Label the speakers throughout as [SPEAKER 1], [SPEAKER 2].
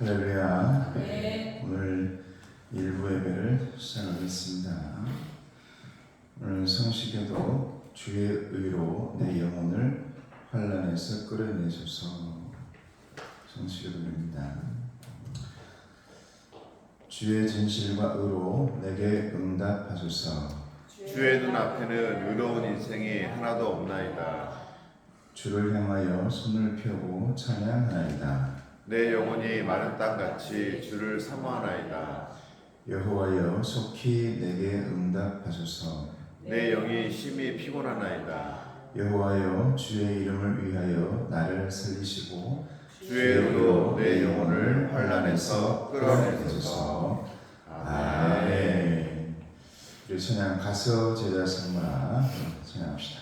[SPEAKER 1] 할렐루야.
[SPEAKER 2] 네.
[SPEAKER 1] 오늘 일부 예배를 시작하겠습니다. 오늘 성시교도 주의 의로 내 영혼을 환난에서 끌어내소서. 성시교도입니다. 주의 진실과 의로 내게 응답하소서.
[SPEAKER 3] 주의 눈앞에는 의로운 인생이 하나도 없나이다.
[SPEAKER 1] 주를 향하여 손을 펴고 찬양하나이다.
[SPEAKER 3] 내 영혼이 마른 땅같이 주를 사모하나이다.
[SPEAKER 1] 여호와여 속히 내게 응답하소서.
[SPEAKER 3] 내 영이 심히 피곤하나이다.
[SPEAKER 1] 여호와여 주의 이름을 위하여 나를 살리시고
[SPEAKER 3] 주의 의로 내 영혼을 환난에서 끌어내소서.
[SPEAKER 1] 아멘. 우리 찬양 가서 제자 삼아 찬양합시다.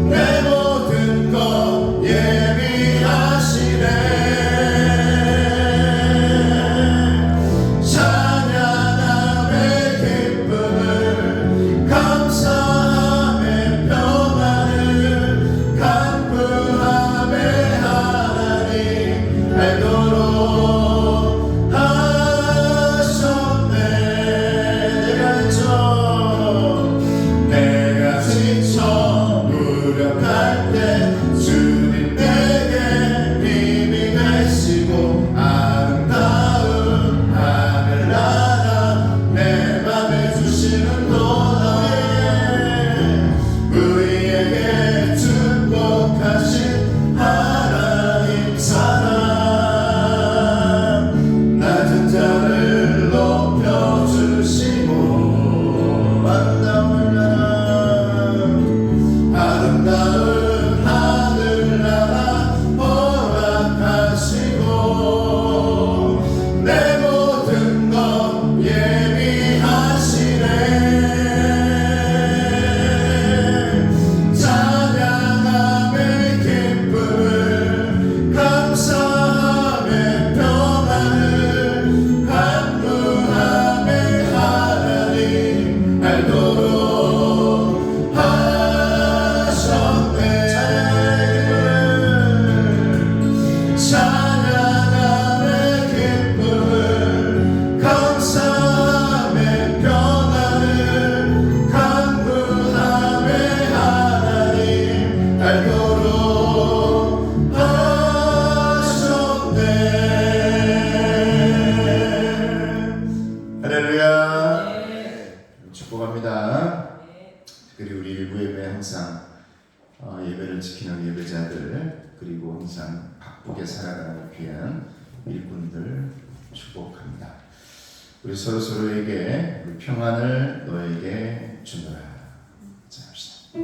[SPEAKER 1] 내 모든 것 할렐루야. 축복합니다. 특별히 우리 일부 예배 항상 예배를 지키는 예배자들, 그리고 항상 바쁘게 살아가는 귀한 일꾼들 축복합니다. 우리 서로에게 우리 평안을 너에게 주노라. 자, 합시다.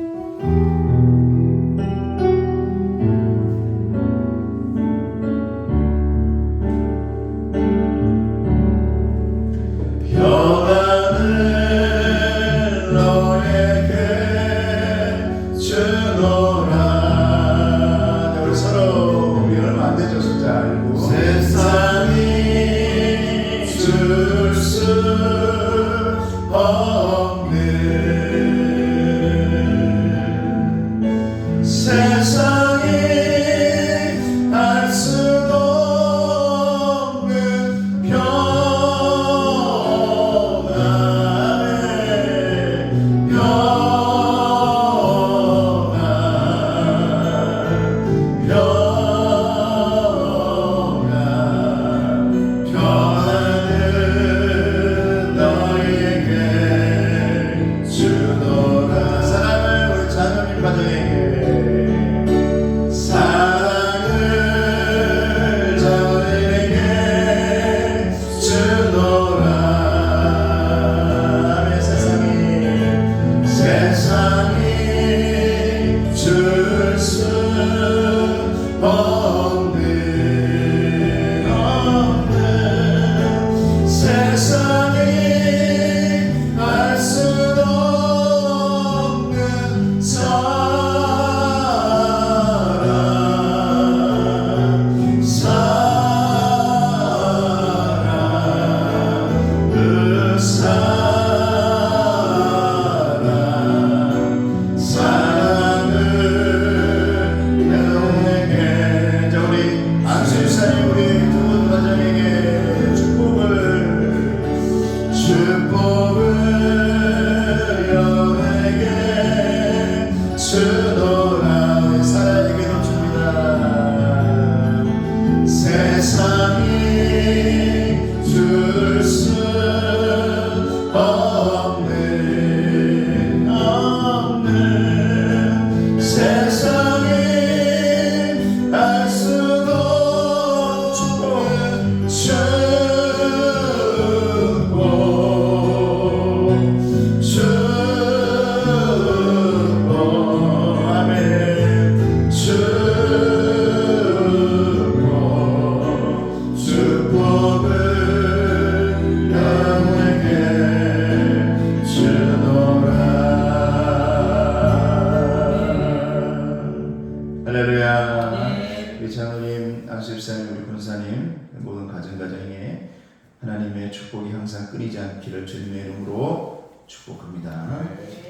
[SPEAKER 1] 하나님의 축복이 항상 끊이지 않기를 주님의 이름으로 축복합니다.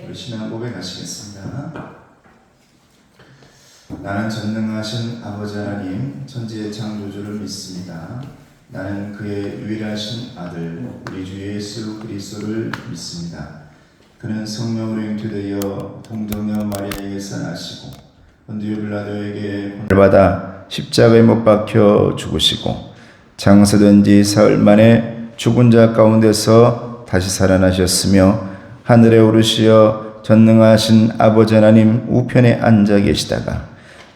[SPEAKER 1] 우리 신앙 고백하시겠습니다. 나는 전능하신 아버지 하나님 천지의 창조주를 믿습니다. 나는 그의 유일하신 아들 우리 주 예수 그리스도를 믿습니다. 그는 성령으로 잉태되어 동정녀 마리아에게서 나시고 본디오 빌라도에게 고난을 받아 십자가에 못 박혀 죽으시고 장사된 지 사흘 만에 죽은 자 가운데서 다시 살아나셨으며 하늘에 오르시어 전능하신 아버지 하나님 우편에 앉아 계시다가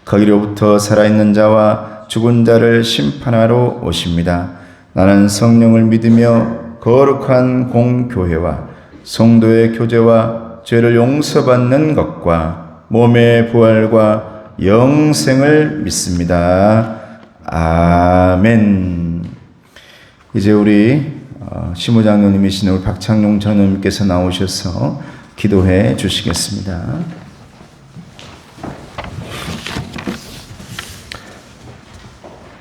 [SPEAKER 1] 거기로부터 살아있는 자와 죽은 자를 심판하러 오십니다. 나는 성령을 믿으며 거룩한 공교회와 성도의 교제와 죄를 용서받는 것과 몸의 부활과 영생을 믿습니다. 아멘. 이제 우리 시무장로님이신 우리 박창용 장로님께서 나오셔서 기도해 주시겠습니다.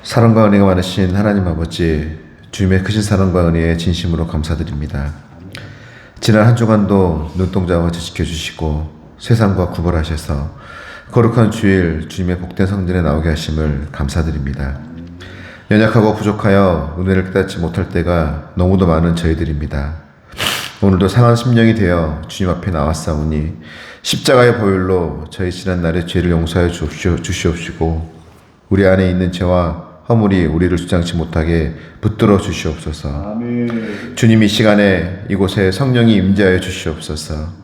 [SPEAKER 2] 사랑과 은혜가 많으신 하나님 아버지, 주님의 크신 사랑과 은혜에 진심으로 감사드립니다. 지난 한 주간도 눈동자와 지켜주시고 세상과 구별하셔서 거룩한 주일 주님의 복된 성전에 나오게 하심을 감사드립니다. 연약하고 부족하여 은혜를 깨닫지 못할 때가 너무도 많은 저희들입니다. 오늘도 상한 심령이 되어 주님 앞에 나왔사오니 십자가의 보혈로 저희 지난날의 죄를 용서하여 주시옵시고 우리 안에 있는 죄와 허물이 우리를 주장치 못하게 붙들어 주시옵소서.
[SPEAKER 3] 아멘.
[SPEAKER 2] 주님 이 시간에 이곳에 성령이 임재하여 주시옵소서.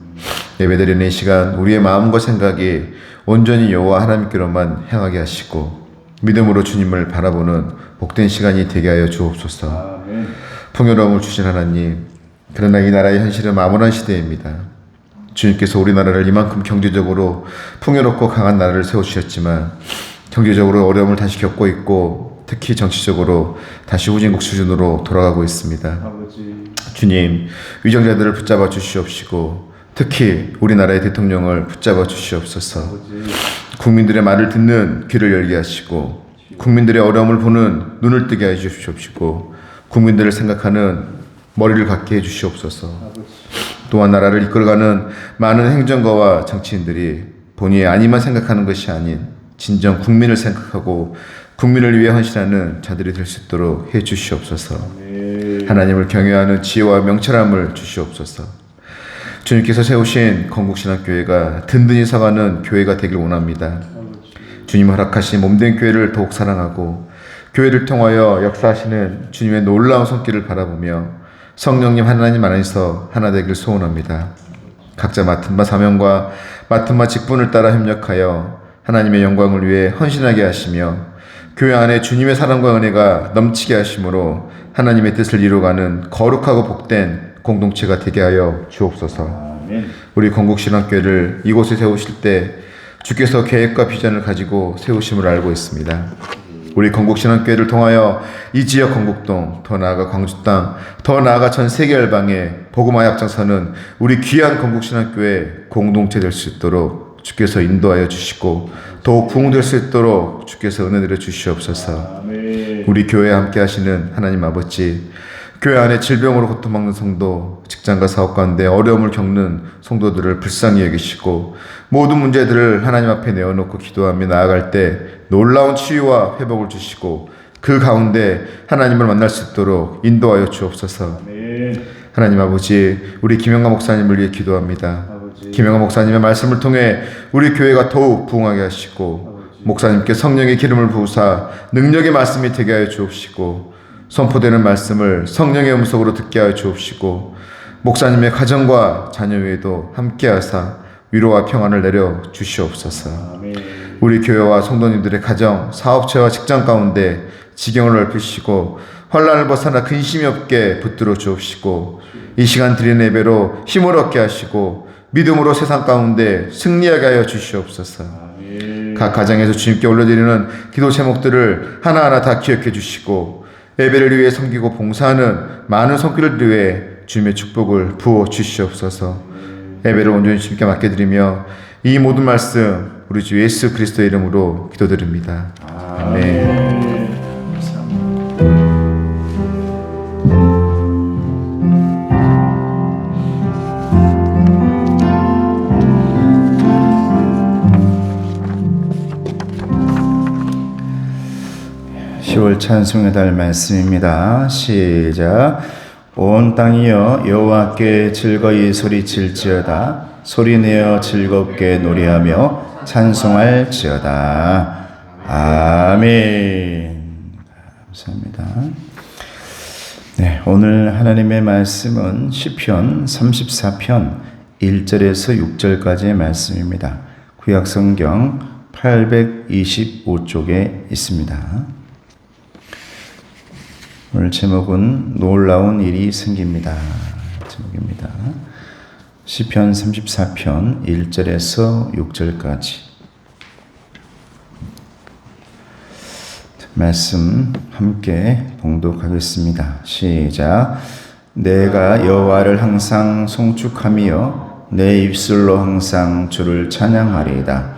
[SPEAKER 2] 예배드리는 이 시간 우리의 마음과 생각이 온전히 여호와 하나님께로만 향하게 하시고 믿음으로 주님을 바라보는 복된 시간이 되게 하여 주옵소서.
[SPEAKER 3] 아멘.
[SPEAKER 2] 풍요로움을 주신 하나님, 그러나 이 나라의 현실은 암울한 시대입니다. 주님께서 우리나라를 이만큼 경제적으로 풍요롭고 강한 나라를 세우셨지만 경제적으로 어려움을 다시 겪고 있고 특히 정치적으로 다시 후진국 수준으로 돌아가고 있습니다.
[SPEAKER 3] 아버지.
[SPEAKER 2] 주님, 위정자들을 붙잡아 주시옵시고 특히 우리나라의 대통령을 붙잡아 주시옵소서.
[SPEAKER 3] 아버지.
[SPEAKER 2] 국민들의 말을 듣는 귀를 열게 하시고 국민들의 어려움을 보는 눈을 뜨게 해 주시옵시고 국민들을 생각하는 머리를 갖게 해 주시옵소서.
[SPEAKER 3] 아버지.
[SPEAKER 2] 또한 나라를 이끌어가는 많은 행정가와 정치인들이 본인의 안위만 생각하는 것이 아닌 진정 국민을 생각하고 국민을 위해 헌신하는 자들이 될 수 있도록 해 주시옵소서.
[SPEAKER 3] 아멘.
[SPEAKER 2] 하나님을 경외하는 지혜와 명철함을 주시옵소서. 주님께서 세우신 건국신학교회가 든든히 서가는 교회가 되길 원합니다. 주님 허락하신 몸된 교회를 더욱 사랑하고 교회를 통하여 역사하시는 주님의 놀라운 손길을 바라보며 성령님 하나님 안에서 하나 되길 소원합니다. 각자 맡은 바 사명과 맡은 바 직분을 따라 협력하여 하나님의 영광을 위해 헌신하게 하시며 교회 안에 주님의 사랑과 은혜가 넘치게 하심으로 하나님의 뜻을 이루어가는 거룩하고 복된 공동체가 되게 하여 주옵소서.
[SPEAKER 3] 아멘.
[SPEAKER 2] 우리 건국신학교회를 이곳에 세우실 때 주께서 계획과 비전을 가지고 세우심을 알고 있습니다. 우리 건국신학교회를 통하여 이 지역 건국동, 더 나아가 광주 땅, 더 나아가 전 세계 열방에 복음화에 앞장서는 우리 귀한 건국신학교회 공동체 될 수 있도록 주께서 인도하여 주시고 더욱 부흥될 수 있도록 주께서 은혜 내려 주시옵소서.
[SPEAKER 3] 아멘.
[SPEAKER 2] 우리 교회에 함께 하시는 하나님 아버지, 교회 안에 질병으로 고통받는 성도, 직장과 사업 가운데 어려움을 겪는 성도들을 불쌍히 여기시고 모든 문제들을 하나님 앞에 내어놓고 기도하며 나아갈 때 놀라운 치유와 회복을 주시고 그 가운데 하나님을 만날 수 있도록 인도하여 주옵소서.
[SPEAKER 3] 아멘.
[SPEAKER 2] 하나님 아버지, 우리 김영가 목사님을 위해 기도합니다.
[SPEAKER 3] 아버지.
[SPEAKER 2] 김영가 목사님의 말씀을 통해 우리 교회가 더욱 부흥하게 하시고 목사님께 성령의 기름을 부으사 능력의 말씀이 되게 하여 주옵시고 선포되는 말씀을 성령의 음성으로 듣게 하여 주옵시고 목사님의 가정과 자녀 외에도 함께하사 위로와 평안을 내려 주시옵소서.
[SPEAKER 3] 아멘.
[SPEAKER 2] 우리 교회와 성도님들의 가정, 사업체와 직장 가운데 지경을 넓히시고 환난을 벗어나 근심이 없게 붙들어 주옵시고 이 시간 드리는 예배로 힘을 얻게 하시고 믿음으로 세상 가운데 승리하게 하여 주시옵소서.
[SPEAKER 3] 아멘.
[SPEAKER 2] 각 가정에서 주님께 올려드리는 기도 제목들을 하나하나 다 기억해 주시고 예배를 위해 섬기고 봉사하는 많은 손길을 위해 주님의 축복을 부어 주시옵소서. 예배를 온전히 주님께 맡겨드리며 이 모든 말씀 우리 주 예수 그리스도의 이름으로 기도드립니다. 아멘.
[SPEAKER 1] 10월 찬송의 달 말씀입니다. 시작. 온 땅이여 여호와께 즐거이 소리칠지어다. 소리내어 즐겁게 노래하며 찬송할지어다. 아멘. 감사합니다. 네, 오늘 하나님의 말씀은 시편 34편 1절에서 6절까지의 말씀입니다. 구약성경 825쪽에 있습니다. 오늘 제목은 놀라운 일이 생깁니다. 제목입니다. 시편 34편 1절에서 6절까지 말씀 함께 봉독하겠습니다. 시작. 내가 여호와를 항상 송축하며 내 입술로 항상 주를 찬양하리이다.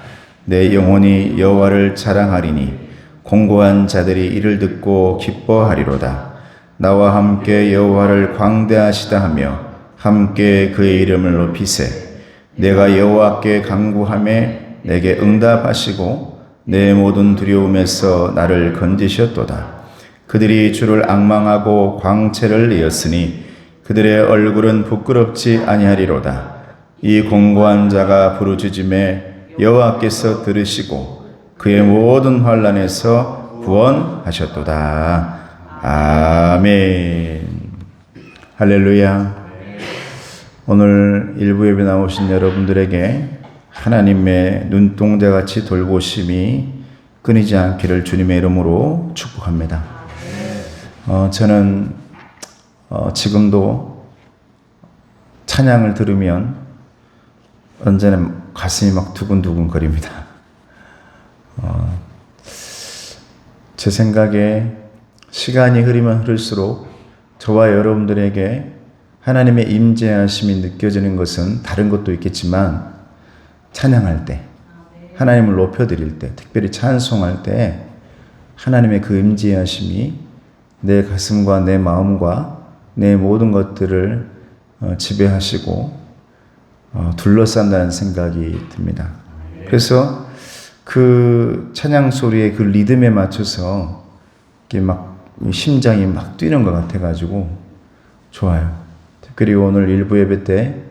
[SPEAKER 1] 내 영혼이 여호와를 자랑하리니 공고한 자들이 이를 듣고 기뻐하리로다. 나와 함께 여호와를 광대하시다 하며 함께 그의 이름을 높이세. 내가 여호와께 간구하매 내게 응답하시고 내 모든 두려움에서 나를 건지셨도다. 그들이 주를 앙망하고 광채를 내었으니 그들의 얼굴은 부끄럽지 아니하리로다. 이 공고한 자가 부르짖음에 여호와께서 들으시고 그의 모든 환난에서 구원하셨도다. 아멘. 할렐루야. 오늘 일부 예배 나오신 여러분들에게 하나님의 눈동자같이 돌보심이 끊이지 않기를 주님의 이름으로 축복합니다. 저는 지금도 찬양을 들으면 언제나 가슴이 막 두근두근 거립니다. 제 생각에 시간이 흐르면 흐를수록 저와 여러분들에게 하나님의 임재하심이 느껴지는 것은 다른 것도 있겠지만 찬양할 때, 하나님을 높여드릴 때, 특별히 찬송할 때 하나님의 그 임재하심이 내 가슴과 내 마음과 내 모든 것들을 지배하시고 둘러싼다는 생각이 듭니다. 그래서 그 찬양 소리의 그 리듬에 맞춰서 이게 막 심장이 막 뛰는 것 같아가지고 좋아요. 특별히 오늘 일부 예배 때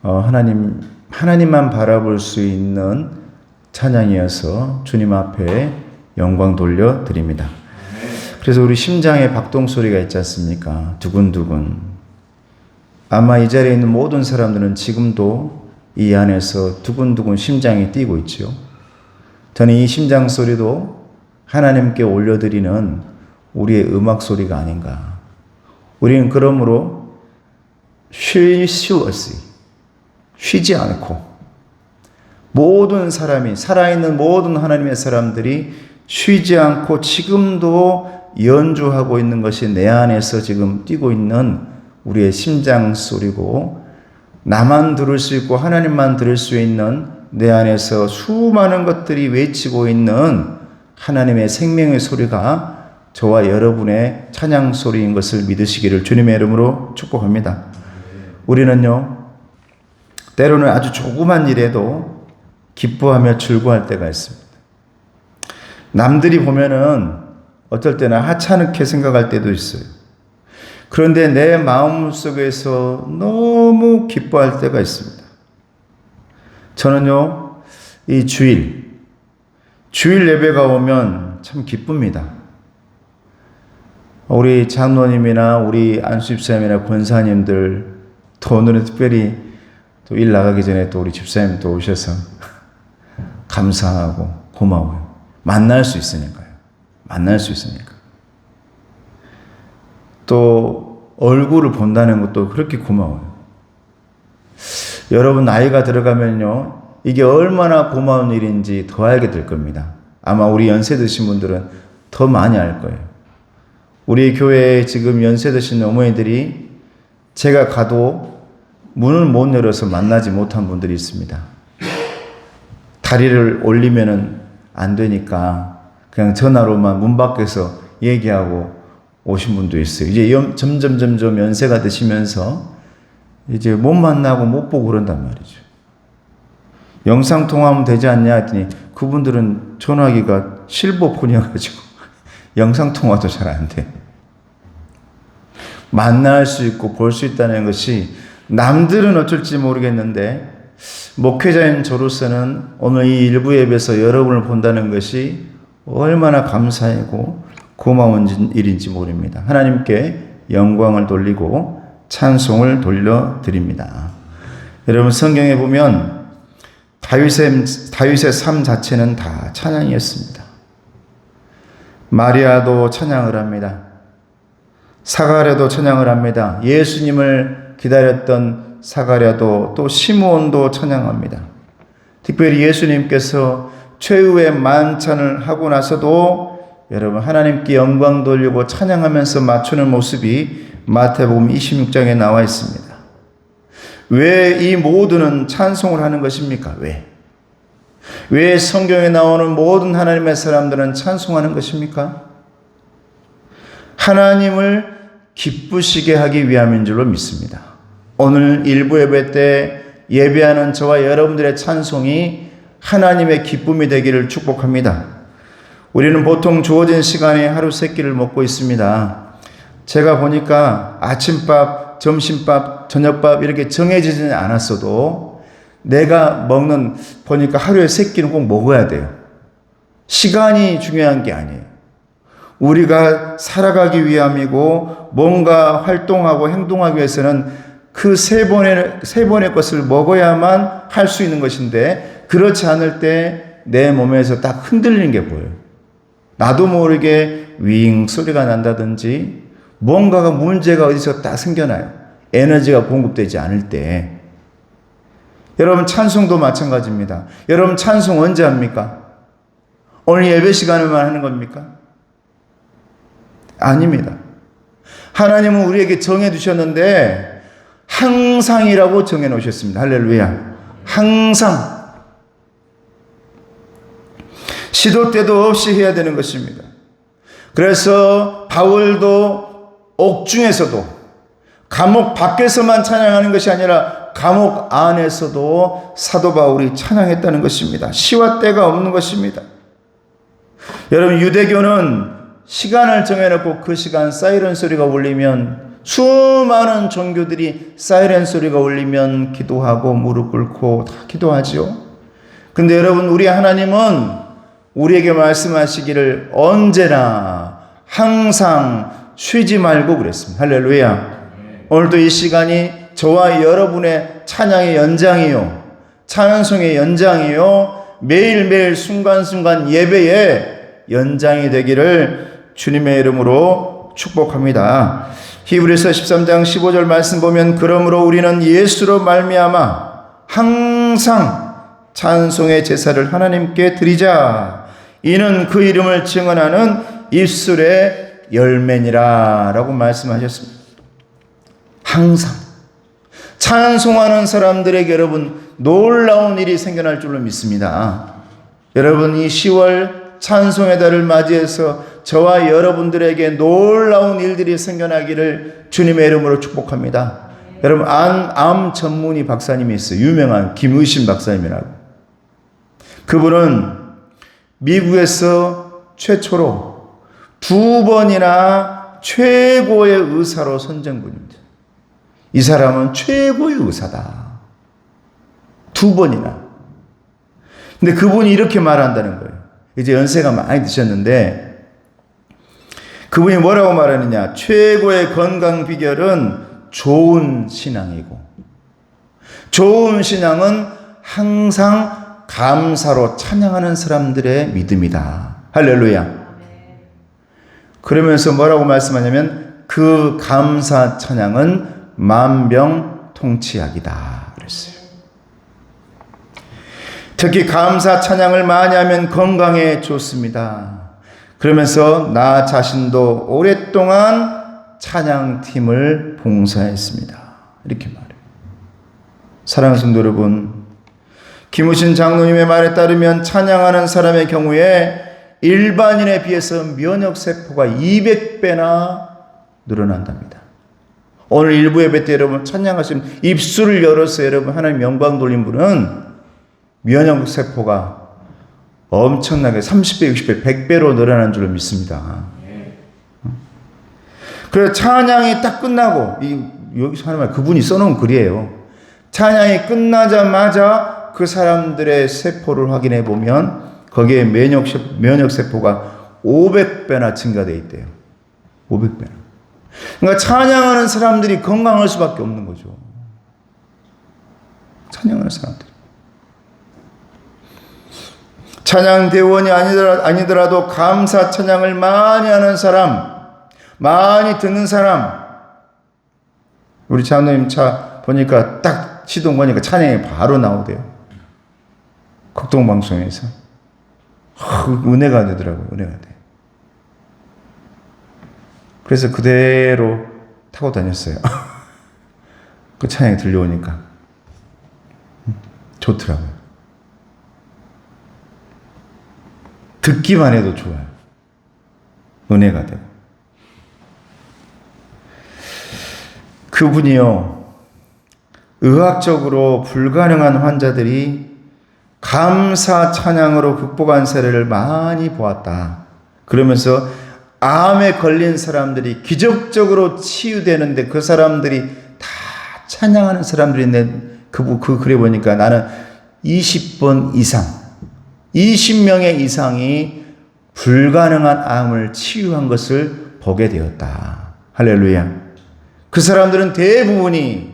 [SPEAKER 1] 하나님만 바라볼 수 있는 찬양이어서 주님 앞에 영광 돌려드립니다. 그래서 우리 심장의 박동 소리가 있지 않습니까? 두근두근. 아마 이 자리에 있는 모든 사람들은 지금도 이 안에서 두근두근 심장이 뛰고 있죠. 저는 이 심장 소리도 하나님께 올려드리는 우리의 음악 소리가 아닌가. 우리는 그러므로 쉬지 않고 모든 사람이, 살아있는 모든 하나님의 사람들이 쉬지 않고 지금도 연주하고 있는 것이 내 안에서 지금 뛰고 있는 우리의 심장 소리고, 나만 들을 수 있고 하나님만 들을 수 있는 내 안에서 수많은 것들이 외치고 있는 하나님의 생명의 소리가 저와 여러분의 찬양 소리인 것을 믿으시기를 주님의 이름으로 축복합니다. 우리는요, 때로는 아주 조그만 일에도 기뻐하며 즐거워할 때가 있습니다. 남들이 보면은 어떨 때는 하찮게 생각할 때도 있어요. 그런데 내 마음속에서 너무 기뻐할 때가 있습니다. 저는요, 이 주일 예배가 오면 참 기쁩니다. 우리 장로님이나 우리 안수집사님이나 권사님들, 또 오늘은 특별히 또 일 나가기 전에 또 우리 집사님 또 오셔서 감사하고 고마워요. 만날 수 있으니까요. 또 얼굴을 본다는 것도 그렇게 고마워요. 여러분 나이가 들어가면요, 이게 얼마나 고마운 일인지 더 알게 될 겁니다. 아마 우리 연세 드신 분들은 더 많이 알 거예요. 우리 교회에 지금 연세 드신 어머니들이 제가 가도 문을 못 열어서 만나지 못한 분들이 있습니다. 다리를 올리면은 안 되니까 그냥 전화로만 문 밖에서 얘기하고 오신 분도 있어요. 이제 점점 연세가 드시면서 이제 못 만나고 못 보고 그런단 말이죠. 영상통화하면 되지 않냐 했더니 그분들은 전화기가 실버폰이어가지고 영상통화도 잘 안 돼. 만날 수 있고 볼 수 있다는 것이 남들은 어쩔지 모르겠는데 목회자인 저로서는 오늘 이 일부 예배에서 여러분을 본다는 것이 얼마나 감사하고 고마운 일인지 모릅니다. 하나님께 영광을 돌리고 찬송을 돌려드립니다. 여러분 성경에 보면 다윗의 삶 자체는 다 찬양이었습니다. 마리아도 찬양을 합니다. 사가랴도 찬양을 합니다. 예수님을 기다렸던 사가랴도 또 시므온도 찬양합니다. 특별히 예수님께서 최후의 만찬을 하고 나서도 여러분 하나님께 영광 돌리고 찬양하면서 맞추는 모습이 마태복음 26장에 나와 있습니다. 왜 이 모두는 찬송을 하는 것입니까? 왜 성경에 나오는 모든 하나님의 사람들은 찬송하는 것입니까? 하나님을 기쁘시게 하기 위함인 줄로 믿습니다. 오늘 일부 예배 때 예배하는 저와 여러분들의 찬송이 하나님의 기쁨이 되기를 축복합니다. 우리는 보통 주어진 시간에 하루 세 끼를 먹고 있습니다. 제가 보니까 아침밥, 점심밥, 저녁밥 이렇게 정해지지는 않았어도 내가 보니까 하루에 세 끼는 꼭 먹어야 돼요. 시간이 중요한 게 아니에요. 우리가 살아가기 위함이고 뭔가 활동하고 행동하기 위해서는 그 세 번의 것을 먹어야만 할 수 있는 것인데 그렇지 않을 때 내 몸에서 딱 흔들리는 게 보여요. 나도 모르게 윙 소리가 난다든지 뭔가가 문제가 어디서 딱 생겨나요. 에너지가 공급되지 않을 때. 여러분 찬송도 마찬가지입니다. 여러분 찬송 언제 합니까? 오늘 예배 시간에만 하는 겁니까? 아닙니다. 하나님은 우리에게 정해 두셨는데 항상이라고 정해 놓으셨습니다. 할렐루야. 항상. 시도 때도 없이 해야 되는 것입니다. 그래서 바울도 옥중에서도 감옥 밖에서만 찬양하는 것이 아니라 감옥 안에서도 사도 바울이 찬양했다는 것입니다. 시와 때가 없는 것입니다. 여러분 유대교는 시간을 정해놓고 그 시간 사이렌 소리가 울리면 수많은 종교들이 사이렌 소리가 울리면 기도하고 무릎 꿇고 다 기도하죠. 근데 여러분 우리 하나님은 우리에게 말씀하시기를 언제나 항상 쉬지 말고 그랬습니다. 할렐루야. 오늘도 이 시간이 저와 여러분의 찬양의 연장이요, 찬송의 연장이요, 매일매일 순간순간 예배의 연장이 되기를 주님의 이름으로 축복합니다. 히브리서 13장 15절 말씀 보면 그러므로 우리는 예수로 말미암아 항상 찬송의 제사를 하나님께 드리자. 이는 그 이름을 증언하는 입술의 열매니라 라고 말씀하셨습니다. 항상 찬송하는 사람들에게 여러분 놀라운 일이 생겨날 줄로 믿습니다. 여러분 이 10월 찬송의 달을 맞이해서 저와 여러분들에게 놀라운 일들이 생겨나기를 주님의 이름으로 축복합니다. 여러분 암 전문의 박사님이 있어요. 유명한 김의신 박사님이라고. 그분은 미국에서 최초로 2번이나 최고의 의사로 선정된 분입니다. 이 사람은 최고의 의사다. 2번이나. 근데 그분이 이렇게 말한다는 거예요. 이제 연세가 많이 드셨는데 그분이 뭐라고 말하느냐. 최고의 건강 비결은 좋은 신앙이고 좋은 신앙은 항상 감사로 찬양하는 사람들의 믿음이다. 할렐루야. 그러면서 뭐라고 말씀하냐면 그 감사 찬양은 만병통치약이다 그랬어요. 특히 감사 찬양을 많이 하면 건강에 좋습니다. 그러면서 나 자신도 오랫동안 찬양팀을 봉사했습니다. 이렇게 말해요. 사랑하는 성도 여러분, 김우신 장로님의 말에 따르면 찬양하는 사람의 경우에 일반인에 비해서 면역세포가 200배나 늘어난답니다. 오늘 일부 예배 때 여러분 찬양하시면 입술을 열어서 여러분 하나님 영광 돌린 분은 면역세포가 엄청나게 30배, 60배, 100배로 늘어난 줄로 믿습니다. 그래서 찬양이 딱 끝나고 여기서 하는 말 그분이 써놓은 글이에요. 찬양이 끝나자마자 그 사람들의 세포를 확인해 보면 거기에 면역세포가 500배나 증가되어 있대요. 500배나. 그러니까 찬양하는 사람들이 건강할 수밖에 없는 거죠. 찬양하는 사람들. 찬양 대원이 아니더라도 감사 찬양을 많이 하는 사람, 많이 듣는 사람. 우리 장로님 차 보니까 딱 시동 거니까 찬양이 바로 나오대요. 극동방송에서. 은혜가 되더라고요. 은혜가 돼. 그래서 그대로 타고 다녔어요. 그 찬양이 들려오니까. 좋더라고요. 듣기만 해도 좋아요. 은혜가 되고. 그분이요, 의학적으로 불가능한 환자들이 감사 찬양으로 극복한 사례를 많이 보았다. 그러면서 암에 걸린 사람들이 기적적으로 치유되는데 그 사람들이 다 찬양하는 사람들인데 그 글에 보니까 나는 20번 이상, 20명의 이상이 불가능한 암을 치유한 것을 보게 되었다. 할렐루야. 그 사람들은 대부분이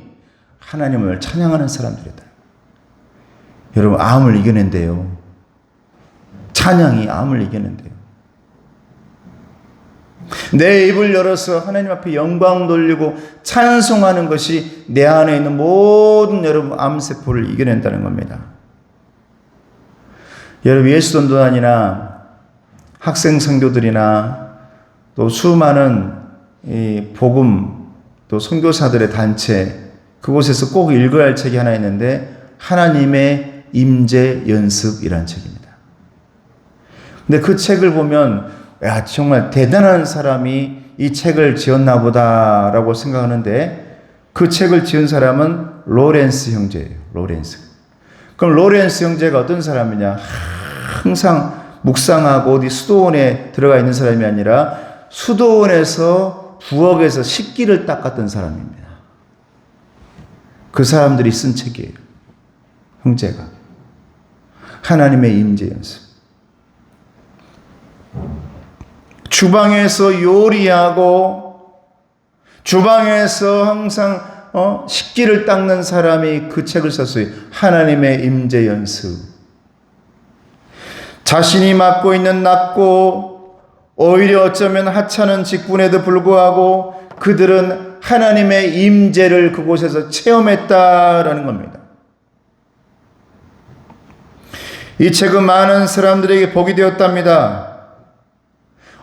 [SPEAKER 1] 하나님을 찬양하는 사람들이다. 여러분, 암을 이겨낸대요. 찬양이 암을 이겨낸대요. 내 입을 열어서 하나님 앞에 영광 돌리고 찬송하는 것이 내 안에 있는 모든 여러분 암세포를 이겨낸다는 겁니다. 여러분, 예수전도단이나 학생 선교들이나 또 수많은 이 복음 또 선교사들의 단체, 그곳에서 꼭 읽어야 할 책이 하나 있는데 하나님의 임재 연습이라는 책입니다. 근데 그 책을 보면 야, 정말 대단한 사람이 이 책을 지었나 보다라고 생각하는데 그 책을 지은 사람은 로렌스 형제예요. 로렌스. 그럼 로렌스 형제가 어떤 사람이냐? 항상 묵상하고 어디 수도원에 들어가 있는 사람이 아니라 수도원에서 부엌에서 식기를 닦았던 사람입니다. 그 사람들이 쓴 책이에요. 형제가. 하나님의 임재 연습. 주방에서 요리하고 주방에서 항상 식기를 닦는 사람이 그 책을 썼어요. 하나님의 임재 연습. 자신이 맡고 있는 낮고 오히려 어쩌면 하찮은 직분에도 불구하고 그들은 하나님의 임재를 그곳에서 체험했다라는 겁니다. 이 책은 많은 사람들에게 복이 되었답니다.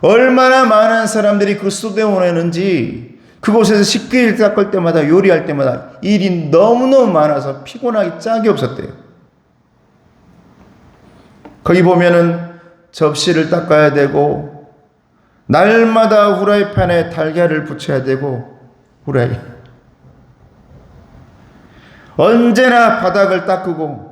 [SPEAKER 1] 얼마나 많은 사람들이 그 수도원에 있는지 그곳에서 식기를 닦을 때마다 요리할 때마다 일이 너무너무 많아서 피곤하기 짝이 없었대요. 거기 보면은 접시를 닦아야 되고 날마다 후라이팬에 달걀을 붙여야 되고 언제나 바닥을 닦고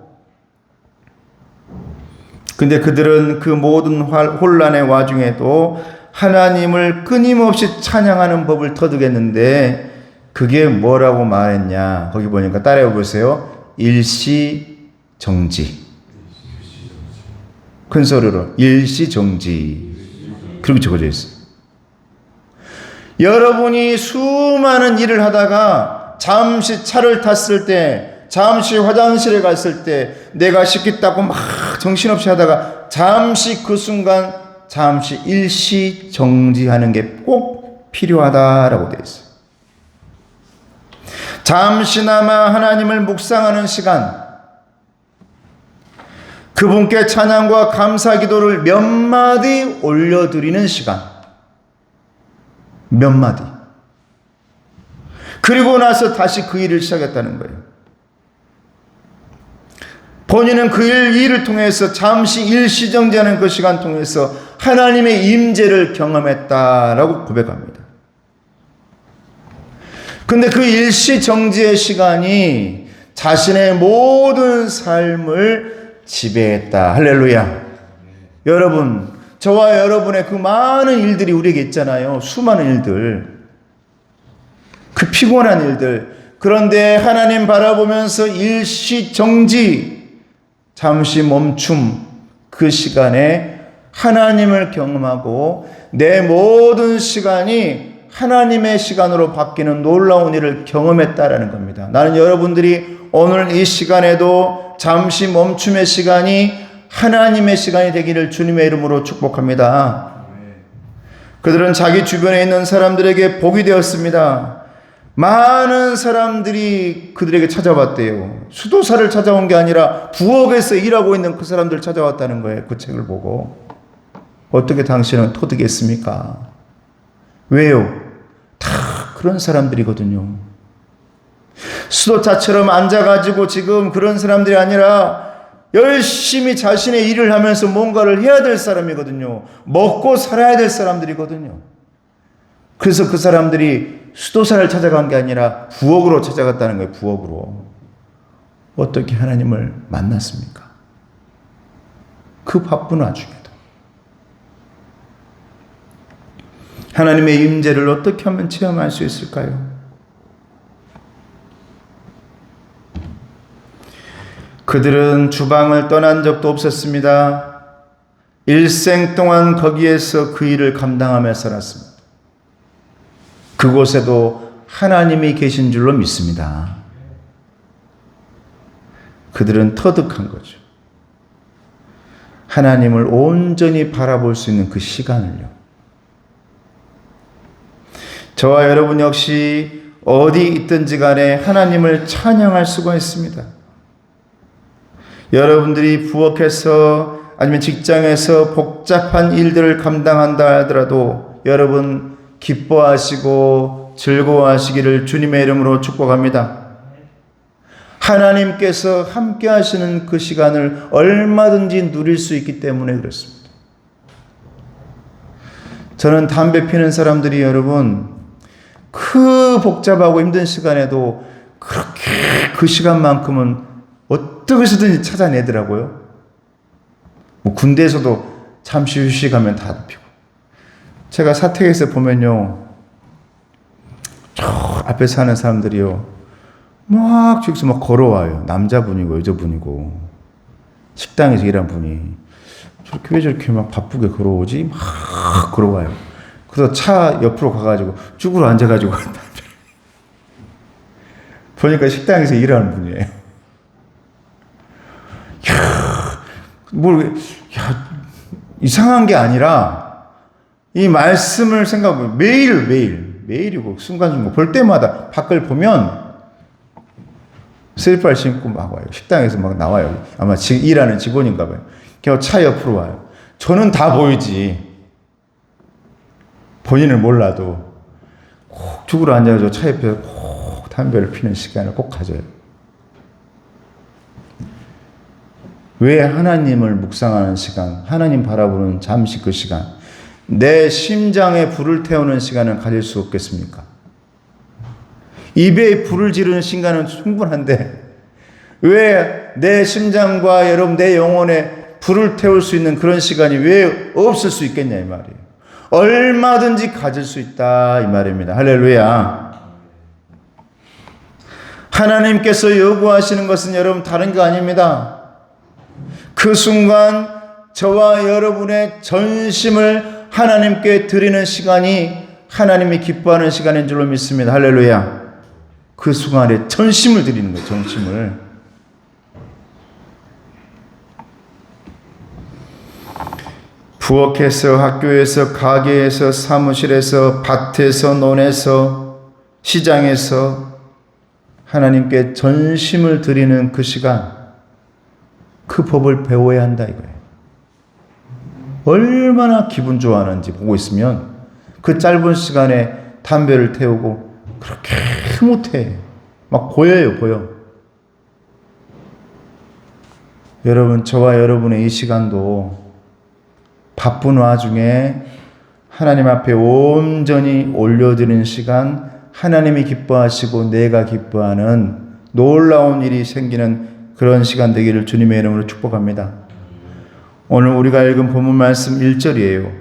[SPEAKER 1] 근데 그들은 그 모든 혼란의 와중에도 하나님을 끊임없이 찬양하는 법을 터득했는데 그게 뭐라고 말했냐? 거기 보니까 따라해 보세요. 일시정지. 큰 소리로 일시정지. 그렇게 적어져 있어요. 여러분이 수많은 일을 하다가 잠시 차를 탔을 때 잠시 화장실에 갔을 때 내가 식기 닦고 막 정신없이 하다가 잠시 그 순간 잠시 일시 정지하는 게 꼭 필요하다라고 되어 있어요. 잠시나마 하나님을 묵상하는 시간, 그분께 찬양과 감사 기도를 몇 마디 올려드리는 시간, 몇 마디. 그리고 나서 다시 그 일을 시작했다는 거예요. 본인은 그 일을 통해서 잠시 일시정지하는 그 시간 통해서 하나님의 임재를 경험했다라고 고백합니다. 근데 그 일시정지의 시간이 자신의 모든 삶을 지배했다. 할렐루야. 여러분, 저와 여러분의 그 많은 일들이 우리에게 있잖아요. 수많은 일들. 그 피곤한 일들. 그런데 하나님 바라보면서 일시정지, 잠시 멈춤, 그 시간에 하나님을 경험하고 내 모든 시간이 하나님의 시간으로 바뀌는 놀라운 일을 경험했다라는 겁니다. 나는 여러분들이 오늘 이 시간에도 잠시 멈춤의 시간이 하나님의 시간이 되기를 주님의 이름으로 축복합니다. 그들은 자기 주변에 있는 사람들에게 복이 되었습니다. 많은 사람들이 그들에게 찾아왔대요. 수도사를 찾아온 게 아니라 부엌에서 일하고 있는 그 사람들을 찾아왔다는 거예요. 그 책을 보고. 어떻게 당신은 토득했습니까? 왜요? 다 그런 사람들이거든요. 수도사처럼 앉아가지고 지금 그런 사람들이 아니라 열심히 자신의 일을 하면서 뭔가를 해야 될 사람이거든요. 먹고 살아야 될 사람들이거든요. 그래서 그 사람들이 수도사를 찾아간 게 아니라 부엌으로 찾아갔다는 거예요. 부엌으로. 어떻게 하나님을 만났습니까? 그 바쁜 와중에도. 하나님의 임재를 어떻게 하면 체험할 수 있을까요? 그들은 주방을 떠난 적도 없었습니다. 일생 동안 거기에서 그 일을 감당하며 살았습니다. 그곳에도 하나님이 계신 줄로 믿습니다. 그들은 터득한 거죠. 하나님을 온전히 바라볼 수 있는 그 시간을요. 저와 여러분 역시 어디 있든지 간에 하나님을 찬양할 수가 있습니다. 여러분들이 부엌에서 아니면 직장에서 복잡한 일들을 감당한다 하더라도 여러분 기뻐하시고 즐거워하시기를 주님의 이름으로 축복합니다. 하나님께서 함께 하시는 그 시간을 얼마든지 누릴 수 있기 때문에 그렇습니다. 저는 담배 피는 사람들이 여러분 그 복잡하고 힘든 시간에도 그렇게 그 시간만큼은 어떻게 해서든지 찾아내더라고요. 뭐 군대에서도 잠시 휴식하면 다 피고. 제가 사택에서 보면요, 저 앞에 사는 사람들이요 막 저기서 막 걸어와요. 남자분이고 여자분이고 식당에서 일하는 분이 저렇게 왜 저렇게 막 바쁘게 걸어오지? 막 걸어와요. 그래서 차 옆으로 가가지고 쭈그러 앉아가지고 보니까 식당에서 일하는 분이에요. 이상한 게 아니라 이 말씀을 생각하고 매일이고 순간순간 볼 때마다 밖을 보면 슬리퍼를 신고 막 와요. 식당에서 막 나와요. 아마 일하는 직원인가 봐요. 그냥 차 옆으로 와요. 저는 다 보이지. 본인은 몰라도 꼭 죽으러 앉아서 차 옆에 꼭 담배를 피는 시간을 꼭 가져요. 왜 하나님을 묵상하는 시간, 하나님 바라보는 잠시 그 시간, 내 심장에 불을 태우는 시간을 가질 수 없겠습니까? 입에 불을 지르는 시간은 충분한데 왜 내 심장과 여러분 내 영혼에 불을 태울 수 있는 그런 시간이 왜 없을 수 있겠냐 이 말이에요. 얼마든지 가질 수 있다 이 말입니다. 할렐루야. 하나님께서 요구하시는 것은 여러분 다른 게 아닙니다. 그 순간 저와 여러분의 전심을 하나님께 드리는 시간이 하나님이 기뻐하는 시간인 줄로 믿습니다. 할렐루야. 그 순간에 전심을 드리는 거예요. 전심을. 부엌에서, 학교에서, 가게에서, 사무실에서, 밭에서, 논에서, 시장에서 하나님께 전심을 드리는 그 시간, 그 법을 배워야 한다 이거예요. 얼마나 기분 좋아하는지 보고 있으면 그 짧은 시간에 담배를 태우고 그렇게 흐뭇해. 막 보여. 여러분, 저와 여러분의 이 시간도 바쁜 와중에 하나님 앞에 온전히 올려드리는 시간, 하나님이 기뻐하시고 내가 기뻐하는 놀라운 일이 생기는 그런 시간 되기를 주님의 이름으로 축복합니다. 오늘 우리가 읽은 본문 말씀 1절이에요.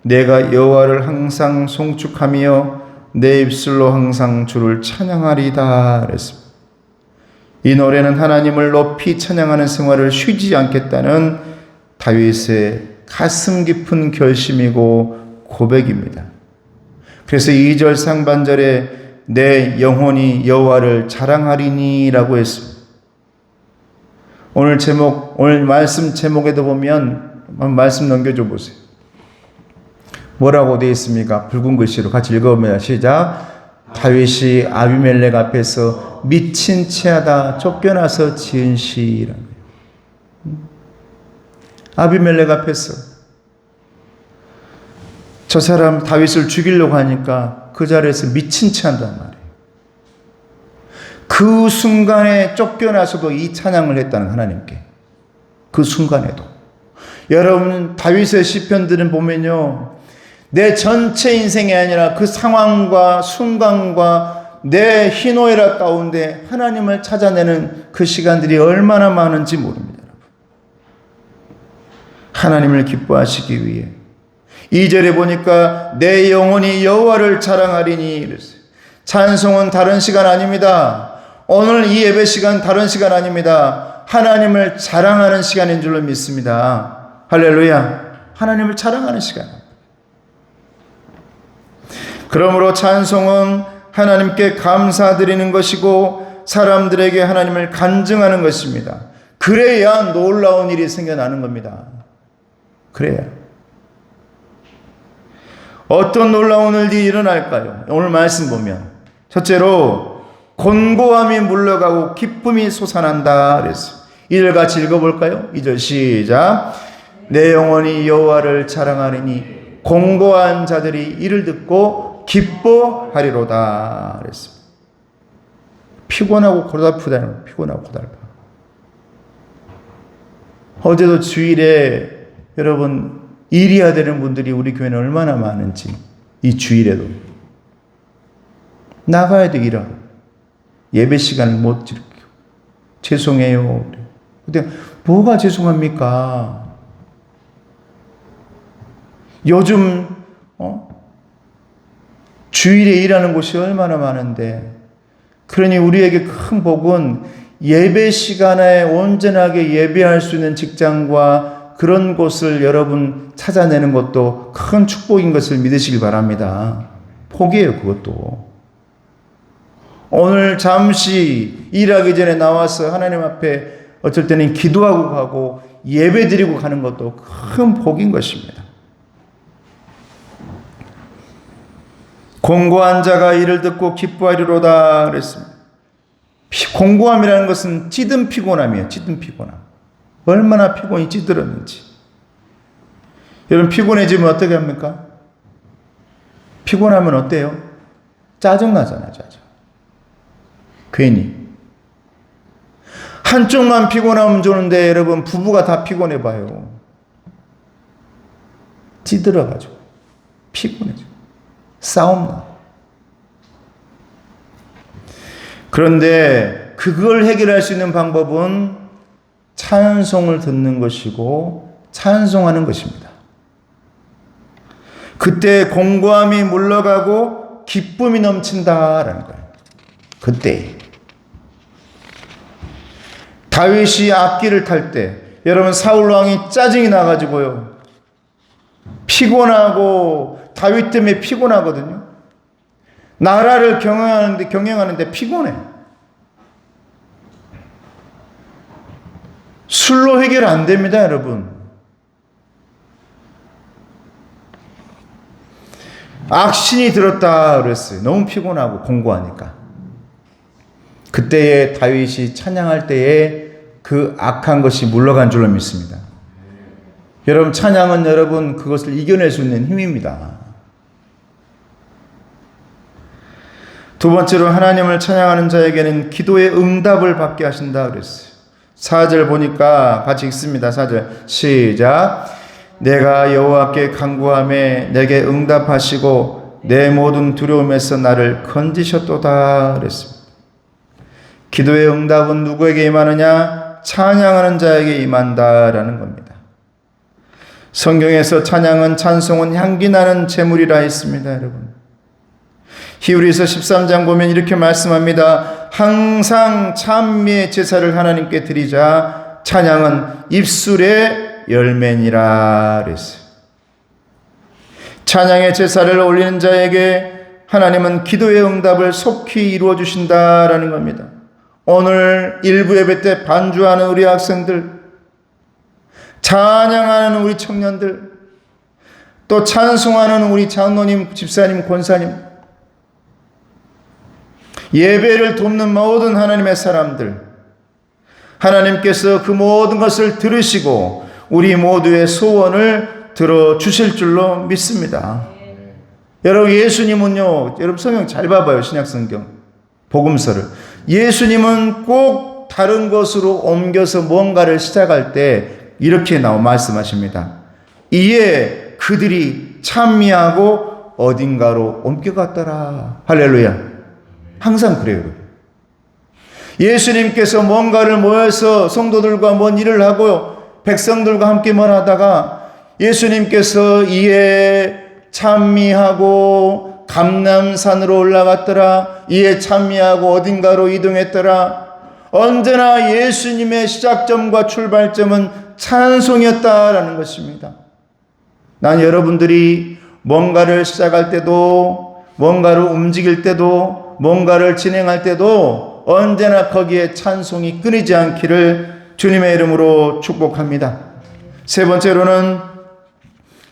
[SPEAKER 1] 내가 여호와를 항상 송축하며 내 입술로 항상 주를 찬양하리다 그랬습니다. 이 노래는 하나님을 높이 찬양하는 생활을 쉬지 않겠다는 다윗의 가슴 깊은 결심이고 고백입니다. 그래서 2절 상반절에 내 영혼이 여호와를 자랑하리니 라고 했습니다. 오늘 말씀 제목에도 보면 말씀 넘겨줘 보세요. 뭐라고 되어 있습니까? 붉은 글씨로 같이 읽어보면 시작. 다윗이 아비멜렉 앞에서 미친 채하다 쫓겨나서 지은 시라는 거예요. 아비멜렉 앞에서 저 사람 다윗을 죽이려고 하니까 그 자리에서 미친 채 한단 말이에요. 그 순간에 쫓겨나서도 이 찬양을 했다는 하나님께. 그 순간에도. 여러분 다윗의 시편들은 보면요. 내 전체 인생이 아니라 그 상황과 순간과 내 희노애락 가운데 하나님을 찾아내는 그 시간들이 얼마나 많은지 모릅니다. 여러분. 하나님을 기뻐하시기 위해 2절에 보니까 내 영혼이 여호와를 자랑하리니 이랬어요. 찬송은 다른 시간 아닙니다. 오늘 이 예배 시간 다른 시간 아닙니다. 하나님을 자랑하는 시간인 줄로 믿습니다. 할렐루야. 하나님을 자랑하는 시간입니다. 그러므로 찬송은 하나님께 감사드리는 것이고 사람들에게 하나님을 간증하는 것입니다. 그래야 놀라운 일이 생겨나는 겁니다. 그래야. 어떤 놀라운 일이 일어날까요? 오늘 말씀 보면 첫째로 곤고함이 물러가고 기쁨이 솟아난다 그랬어요. 이절 같이 읽어볼까요? 2절 시작. 내 영혼이 여호와를 자랑하리니 곤고한 자들이 이를 듣고 기뻐하리로다 그랬습니다. 피곤하고 고달프다는 거예요. 피곤하고 고달파. 어제도 주일에 여러분 일해야 되는 분들이 우리 교회는 얼마나 많은지 이 주일에도 나가야 돼 일하러 예배 시간을 못 지키고 죄송해요. 근데 뭐가 죄송합니까? 요즘 주일에 일하는 곳이 얼마나 많은데 그러니 우리에게 큰 복은 예배 시간에 온전하게 예배할 수 있는 직장과 그런 곳을 여러분 찾아내는 것도 큰 축복인 것을 믿으시길 바랍니다. 복이에요, 그것도. 오늘 잠시 일하기 전에 나와서 하나님 앞에 어쩔 때는 기도하고 가고 예배 드리고 가는 것도 큰 복인 것입니다. 공고한 자가 이를 듣고 기뻐하리로다 그랬습니다. 공고함이라는 것은 찌든 피곤함이에요. 찌든 피곤함. 얼마나 피곤이 찌들었는지. 여러분 피곤해지면 어떻게 합니까? 피곤하면 어때요? 짜증나잖아요. 짜증. 괜히. 한쪽만 피곤하면 좋은데 여러분 부부가 다 피곤해 봐요. 찌들어가지고 피곤해져. 싸움 나. 그런데 그걸 해결할 수 있는 방법은 찬송을 듣는 것이고 찬송하는 것입니다. 그때 공고함이 물러가고 기쁨이 넘친다라는 거예요. 그때 다윗이 악기를 탈 때 여러분 사울 왕이 짜증이 나가지고요 피곤하고 다윗 때문에 피곤하거든요. 나라를 경영하는데 피곤해. 술로 해결 안 됩니다, 여러분. 악신이 들었다 그랬어요. 너무 피곤하고 공고하니까. 그때에 다윗이 찬양할 때에 그 악한 것이 물러간 줄로 믿습니다. 여러분 찬양은 여러분 그것을 이겨낼 수 있는 힘입니다. 두 번째로 하나님을 찬양하는 자에게는 기도의 응답을 받게 하신다 그랬어요. 4절 보니까 같이 읽습니다. 4절 시작. 내가 여호와께 간구하매 내게 응답하시고 내 모든 두려움에서 나를 건지셨도다 그랬습니다. 기도의 응답은 누구에게 임하느냐? 찬양하는 자에게 임한다라는 겁니다. 성경에서 찬양은 찬송은 향기 나는 제물이라 했습니다, 여러분. 히브리서 13장 보면 이렇게 말씀합니다. 항상 찬미의 제사를 하나님께 드리자 찬양은 입술의 열매니라 그랬어요. 찬양의 제사를 올리는 자에게 하나님은 기도의 응답을 속히 이루어 주신다라는 겁니다. 오늘 일부 예배 때 반주하는 우리 학생들, 찬양하는 우리 청년들, 또 찬송하는 우리 장로님, 집사님, 권사님, 예배를 돕는 모든 하나님의 사람들, 하나님께서 그 모든 것을 들으시고 우리 모두의 소원을 들어주실 줄로 믿습니다. 여러분 예수님은요, 여러분 성경 잘 봐봐요. 신약성경 복음서를. 예수님은 꼭 다른 곳으로 옮겨서 뭔가를 시작할 때 이렇게 말씀하십니다. 이에 그들이 찬미하고 어딘가로 옮겨갔더라. 할렐루야. 항상 그래요. 예수님께서 뭔가를 모여서 성도들과 뭔 일을 하고 백성들과 함께 뭘 하다가 예수님께서 이에 찬미하고 감람산으로 올라갔더라. 이에 찬미하고 어딘가로 이동했더라. 언제나 예수님의 시작점과 출발점은 찬송이었다라는 것입니다. 난 여러분들이 뭔가를 시작할 때도, 뭔가를 움직일 때도, 뭔가를 진행할 때도 언제나 거기에 찬송이 끊이지 않기를 주님의 이름으로 축복합니다. 세 번째로는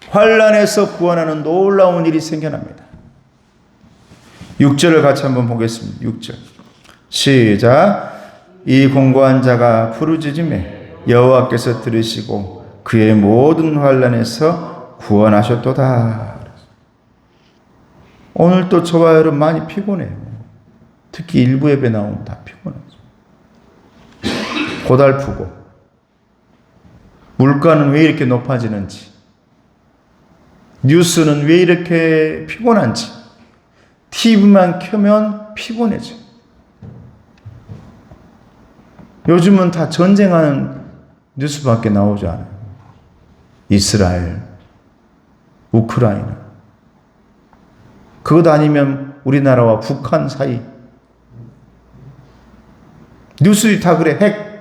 [SPEAKER 1] 환난에서 구원하는 놀라운 일이 생겨납니다. 6절을 같이 한번 보겠습니다. 6절 시작. 이 공고한 자가 부르짖음에 여호와께서 들으시고 그의 모든 환난에서 구원하셨도다. 오늘 또 저와 여러분 많이 피곤해요. 특히 일부 예배 나오면 다 피곤하죠. 고달프고 물가는 왜 이렇게 높아지는지, 뉴스는 왜 이렇게 피곤한지, TV만 켜면 피곤해져. 요즘은 다 전쟁하는 뉴스밖에 나오지 않아요. 이스라엘, 우크라이나. 그것 아니면 우리나라와 북한 사이. 뉴스들이 다 그래, 핵.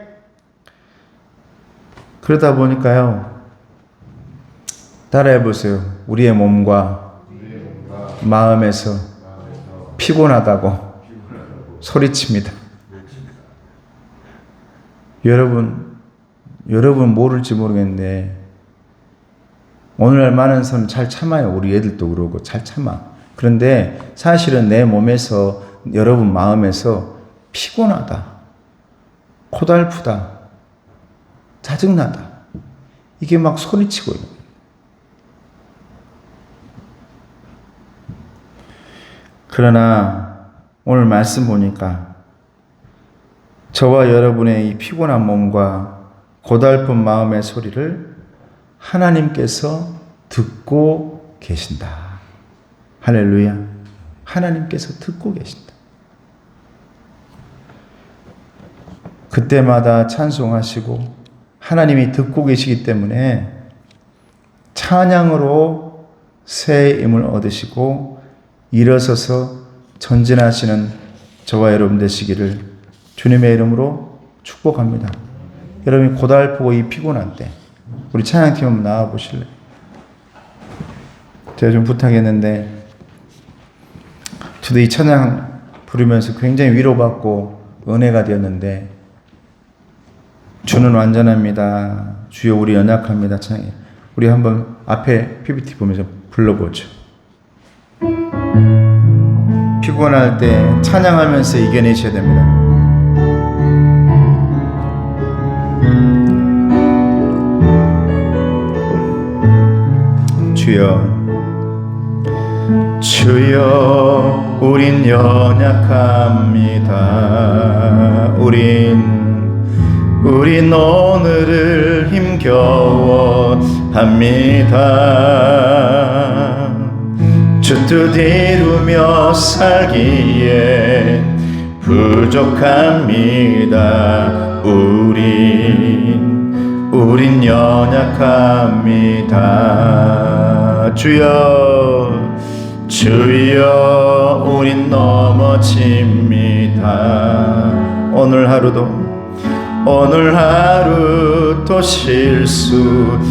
[SPEAKER 1] 그러다 보니까요, 따라해 보세요. 우리의 몸과 마음에서 피곤하다고 소리칩니다. 여러분 모를지 모르겠는데 오늘날 많은 사람 잘 참아요. 우리 애들도 그러고 잘 참아. 그런데 사실은 내 몸에서, 여러분 마음에서 피곤하다, 고달프다, 짜증나다, 이게 막 소리치고 있는 거예요. 그러나 오늘 말씀 보니까 저와 여러분의 이 피곤한 몸과 고달픈 마음의 소리를 하나님께서 듣고 계신다. 할렐루야. 하나님께서 듣고 계신다. 그때마다 찬송하시고 하나님이 듣고 계시기 때문에 찬양으로 새 힘을 얻으시고 일어서서 전진하시는 저와 여러분 되시기를 주님의 이름으로 축복합니다. 여러분이 고달프고 이 피곤한 때 우리 찬양팀 한번 나와 보실래요? 제가 좀 부탁했는데 저도 이 찬양 부르면서 굉장히 위로받고 은혜가 되었는데, 주는 완전합니다, 주여 우리 연약합니다 찬양해. 우리 한번 앞에 PPT 보면서 불러보죠. 피곤할 때 찬양하면서 이겨내셔야 됩니다. 주여 우린 연약합니다. 우린 오늘을 힘겨워합니다. 주 뜻 이루며 살기에 부족합니다. 우린 연약합니다. 주여 우린 넘어집니다. 오늘 하루도 실수합니다.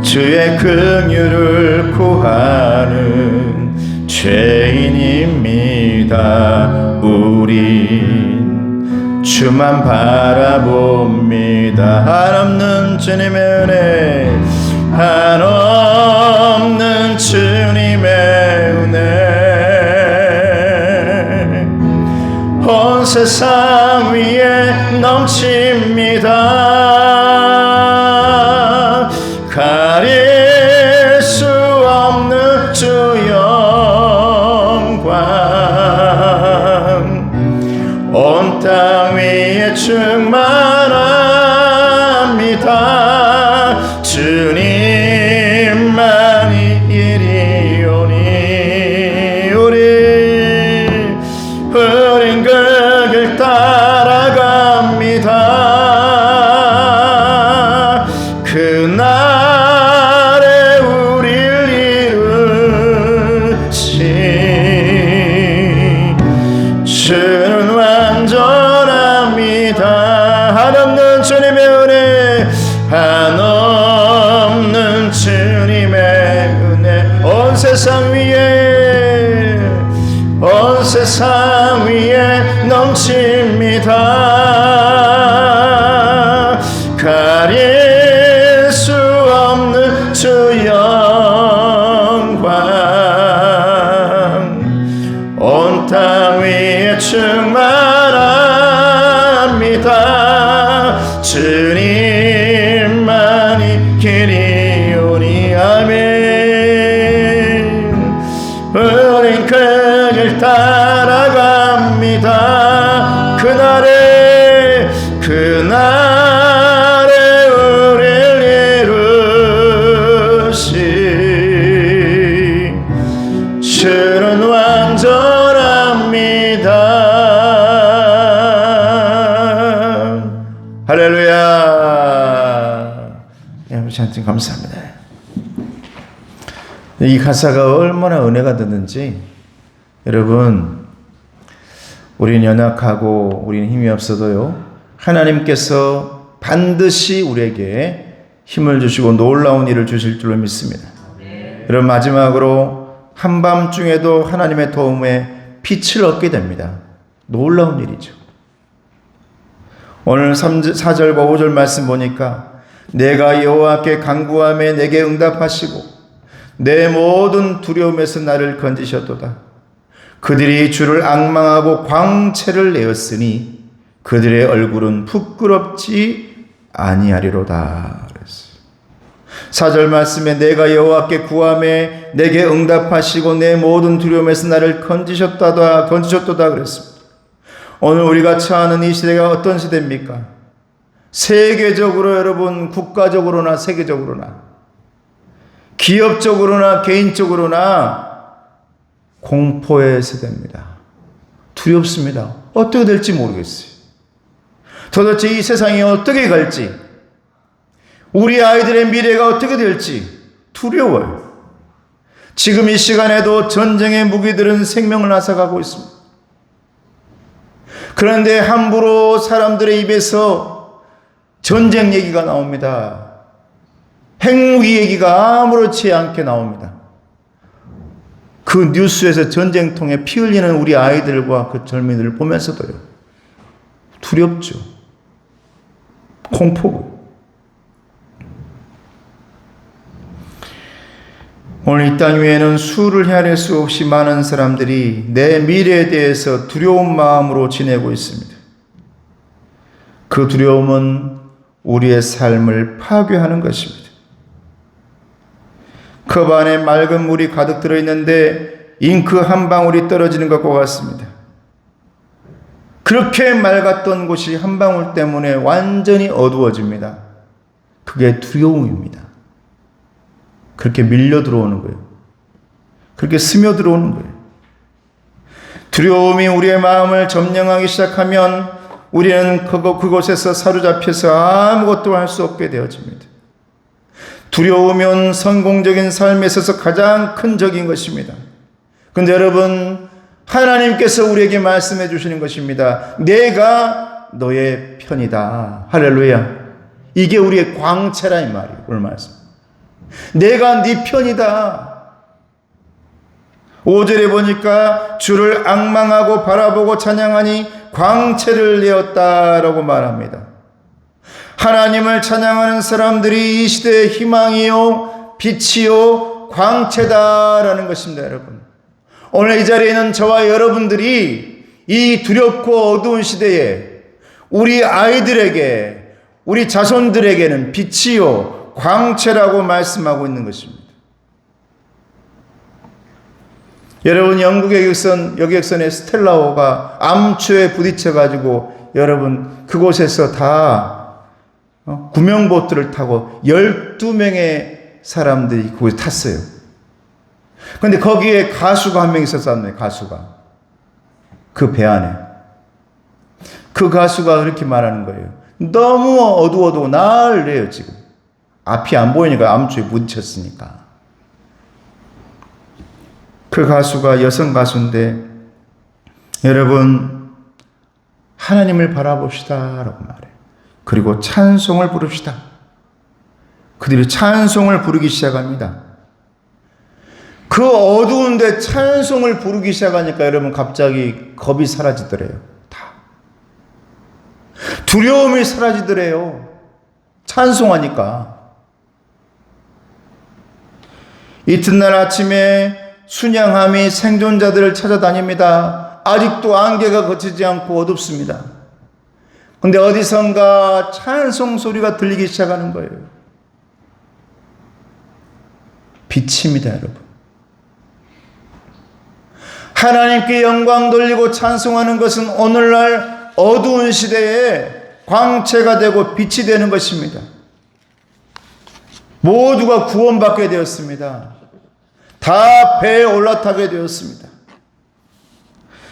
[SPEAKER 1] 주의 긍휼을 구하는 죄인입니다. 우린 주만 바라봅니다. 한없는 주님의 은혜, 한없는 주님의 은혜 온 세상 위에 넘칩니다. 가릴 수 없는 주 영광 온 땅 위에 충만합니다. 주님만이 이리오니 우린 그 길 따라갑니다. 그날에 우릴 이루시 주는 완전합니다. 땅 위에 넘칩니다. 가릴 수 없는 주 영광 온 땅 위에 충만합니다. 주님만이 길이오니 아멘. 우린 그 길 따라갑니다. 그날에 우리를 이루시 주는 완전합니다. 할렐루야. 아버지 하나님 감사합니다. 이 가사가 얼마나 은혜가 되는지 여러분, 우리는 연약하고 우리는 힘이 없어도요, 하나님께서 반드시 우리에게 힘을 주시고 놀라운 일을 주실 줄로 믿습니다. 여러분, 마지막으로 한밤중에도 하나님의 도움에 빛을 얻게 됩니다. 놀라운 일이죠. 오늘 4절과 5절 말씀 보니까 내가 여호와께 간구하며 내게 응답하시고 내 모든 두려움에서 나를 건지셨도다. 그들이 주를 앙망하고 광채를 내었으니 그들의 얼굴은 부끄럽지 아니하리로다. 그랬어요. 4절 말씀에 내가 여호와께 구하며 내게 응답하시고 내 모든 두려움에서 나를 건지셨도다 그랬습니다. 오늘 우리가 처하는 이 시대가 어떤 시대입니까? 세계적으로 여러분, 국가적으로나 세계적으로나 기업적으로나 개인적으로나 공포의 세대입니다. 두렵습니다. 어떻게 될지 모르겠어요. 도대체 이 세상이 어떻게 갈지, 우리 아이들의 미래가 어떻게 될지 두려워요. 지금 이 시간에도 전쟁의 무기들은 생명을 앗아가고 있습니다. 그런데 함부로 사람들의 입에서 전쟁 얘기가 나옵니다. 핵무기 얘기가 아무렇지 않게 나옵니다. 그 뉴스에서 전쟁통에 피 흘리는 우리 아이들과 그 젊은이들을 보면서도요, 두렵죠. 공포고. 오늘 이 땅 위에는 수를 헤아릴 수 없이 많은 사람들이 내 미래에 대해서 두려운 마음으로 지내고 있습니다. 그 두려움은 우리의 삶을 파괴하는 것입니다. 컵 안에 맑은 물이 가득 들어있는데 잉크 한 방울이 떨어지는 것과 같습니다. 그렇게 맑았던 곳이 한 방울 때문에 완전히 어두워집니다. 그게 두려움입니다. 그렇게 밀려 들어오는 거예요. 그렇게 스며 들어오는 거예요. 두려움이 우리의 마음을 점령하기 시작하면 우리는 그곳에서 사로잡혀서 아무것도 할 수 없게 되어집니다. 두려우면 성공적인 삶에 있어서 가장 큰 적인 것입니다. 그런데 여러분, 하나님께서 우리에게 말씀해 주시는 것입니다. 내가 너의 편이다. 할렐루야. 이게 우리의 광채라 이 말이에요. 오늘 말씀. 내가 네 편이다. 5절에 보니까 주를 앙망하고 바라보고 찬양하니 광채를 내었다라고 말합니다. 하나님을 찬양하는 사람들이 이 시대의 희망이요, 빛이요, 광채다라는 것입니다, 여러분. 오늘 이 자리에 있는 저와 여러분들이 이 두렵고 어두운 시대에 우리 아이들에게, 우리 자손들에게는 빛이요, 광채라고 말씀하고 있는 것입니다. 여러분, 영국의 여객선의 스텔라호가 암초에 부딪혀가지고 여러분 그곳에서 다 구명보트를 타고 12명의 사람들이 거기 탔어요. 그런데 거기에 가수가 한 명 있었잖아요. 가수가 그 배 안에. 그 가수가 그렇게 말하는 거예요. 너무 어두워도 난리예요. 지금 앞이 안 보이니까, 암초에 부딪혔으니까. 그 가수가 여성 가수인데, 여러분, 하나님을 바라봅시다 라고 말해요. 그리고 찬송을 부릅시다. 그들이 찬송을 부르기 시작합니다. 그 어두운데 찬송을 부르기 시작하니까 여러분 갑자기 겁이 사라지더래요. 다. 두려움이 사라지더래요. 찬송하니까. 이튿날 아침에 순양함이 생존자들을 찾아다닙니다. 아직도 안개가 걷히지 않고 어둡습니다. 근데 어디선가 찬송 소리가 들리기 시작하는 거예요. 빛입니다, 여러분. 하나님께 영광 돌리고 찬송하는 것은 오늘날 어두운 시대에 광채가 되고 빛이 되는 것입니다. 모두가 구원받게 되었습니다. 다 배에 올라타게 되었습니다.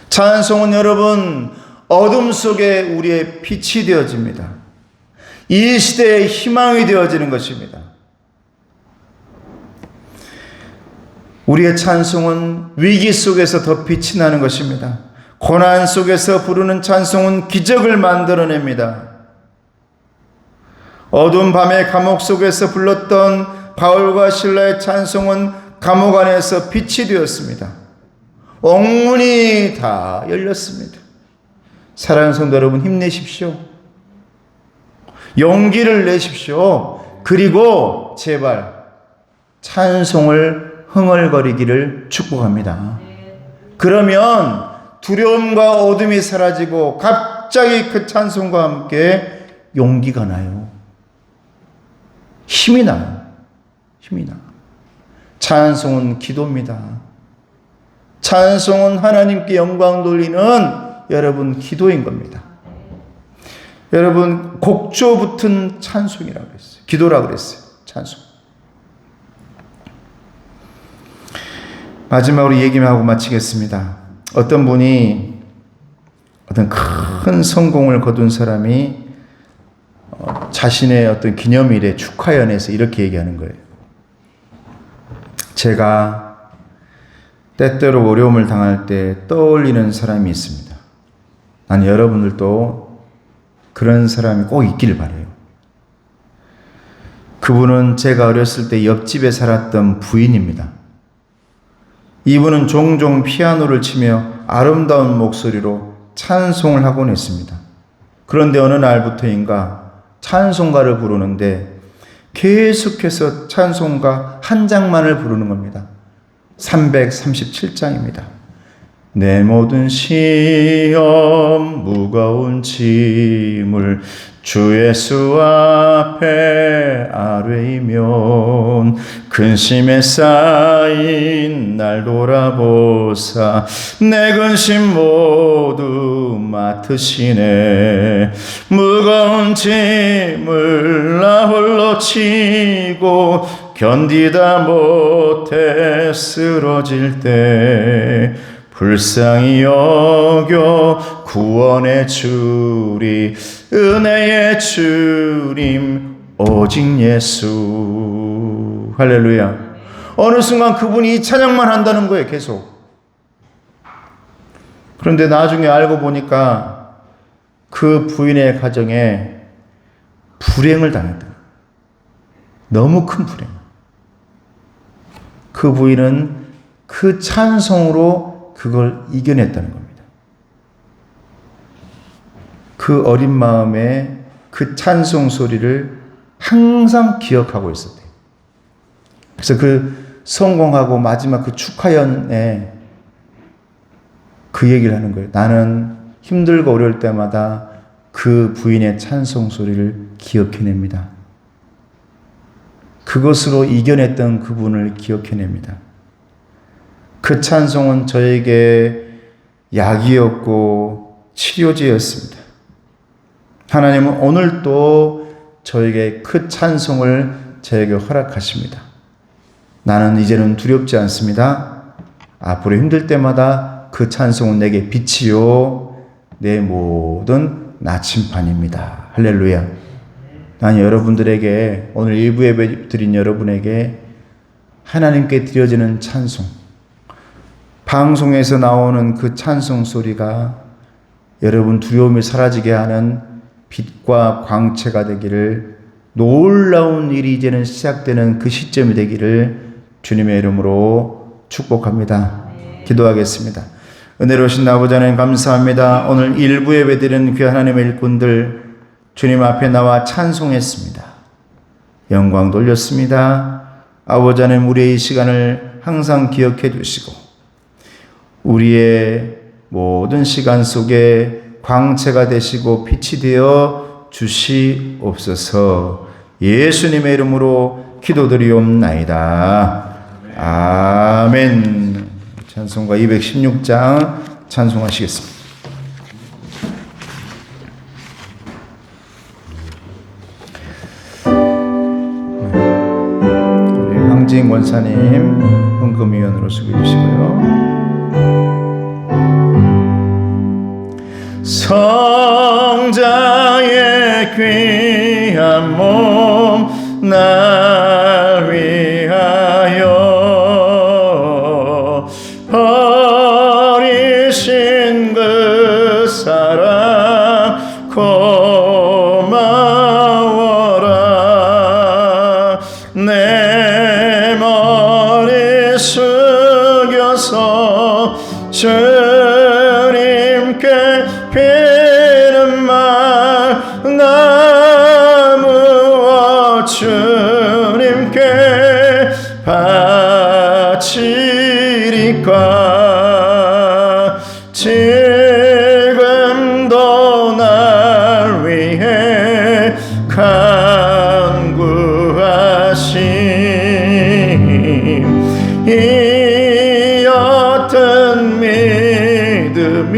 [SPEAKER 1] 찬송은 여러분 어둠 속에 우리의 빛이 되어집니다. 이 시대의 희망이 되어지는 것입니다. 우리의 찬송은 위기 속에서 더 빛이 나는 것입니다. 고난 속에서 부르는 찬송은 기적을 만들어냅니다. 어두운 밤의 감옥 속에서 불렀던 바울과 실라의 찬송은 감옥 안에서 빛이 되었습니다. 옥문이 다 열렸습니다. 사랑하는 성도 여러분, 힘내십시오. 용기를 내십시오. 그리고 제발 찬송을 흥얼거리기를 축복합니다. 그러면 두려움과 어둠이 사라지고 갑자기 그 찬송과 함께 용기가 나요. 힘이 나요. 힘이 나. 찬송은 기도입니다. 찬송은 하나님께 영광 돌리는 여러분 기도인 겁니다. 여러분 곡조 붙은 찬송이라고 했어요. 기도라고 그랬어요. 찬송. 마지막으로 얘기하고 마치겠습니다. 어떤 분이 어떤 큰 성공을 거둔 사람이 자신의 어떤 기념일에 축하연에서 이렇게 얘기하는 거예요. 제가 때때로 어려움을 당할 때 떠올리는 사람이 있습니다. 난 여러분들도 그런 사람이 꼭 있길 바라요. 그분은 제가 어렸을 때 옆집에 살았던 부인입니다. 이분은 종종 피아노를 치며 아름다운 목소리로 찬송을 하곤 했습니다. 그런데 어느 날부터인가 찬송가를 부르는데 계속해서 찬송가 한 장만을 부르는 겁니다. 337장입니다. 내 모든 시험 무거운 짐을 주 예수 앞에 아뢰이면 근심에 쌓인 날 돌아보사 내 근심 모두 맡으시네. 무거운 짐을 나 홀로 지고 견디다 못해 쓰러질 때 불쌍히 여겨 구원의 주리 은혜의 주님 오직 예수. 할렐루야. 어느 순간 그분이 이 찬양만 한다는 거예요. 계속. 그런데 나중에 알고 보니까 그 부인의 가정에 불행을 당했다. 너무 큰 불행. 그 부인은 그 찬송으로 그걸 이겨냈다는 겁니다. 그 어린 마음에 그 찬송 소리를 항상 기억하고 있었대요. 그래서 그 성공하고 마지막 그 축하연에 그 얘기를 하는 거예요. 나는 힘들고 어려울 때마다 그 부인의 찬송 소리를 기억해냅니다. 그것으로 이겨냈던 그분을 기억해냅니다. 그 찬송은 저에게 약이었고 치료제였습니다. 하나님은 오늘도 저에게 그 찬송을 저에게 허락하십니다. 나는 이제는 두렵지 않습니다. 앞으로 힘들 때마다 그 찬송은 내게 빛이요 내 모든 나침반입니다. 할렐루야. 난 여러분들에게 오늘 일부 예배 드린 여러분에게 하나님께 드려지는 찬송, 방송에서 나오는 그 찬송 소리가 여러분 두려움이 사라지게 하는 빛과 광채가 되기를, 놀라운 일이 이제는 시작되는 그 시점이 되기를 주님의 이름으로 축복합니다. 기도하겠습니다. 은혜로우신 아버지 하나님 감사합니다. 오늘 일부 예배드리는 귀한 하나님의 일꾼들 주님 앞에 나와 찬송했습니다. 영광 돌렸습니다. 아버지 하나님 우리의 이 시간을 항상 기억해 두시고 우리의 모든 시간 속에 광채가 되시고 빛이 되어 주시옵소서. 예수님의 이름으로 기도드리옵나이다. 아멘. 찬송가 216장 찬송하시겠습니다. 우리 황진 권사님 헌금위원으로 수고해 주시고요. 성자의 귀한 몸 날 위하여 버리신 그 사랑 고마워라. 내 머리 숙여서 주님께 피는 말 나무어 주님께 바치리까. 지금도 날 위해 간구하심 이 어떤 믿음이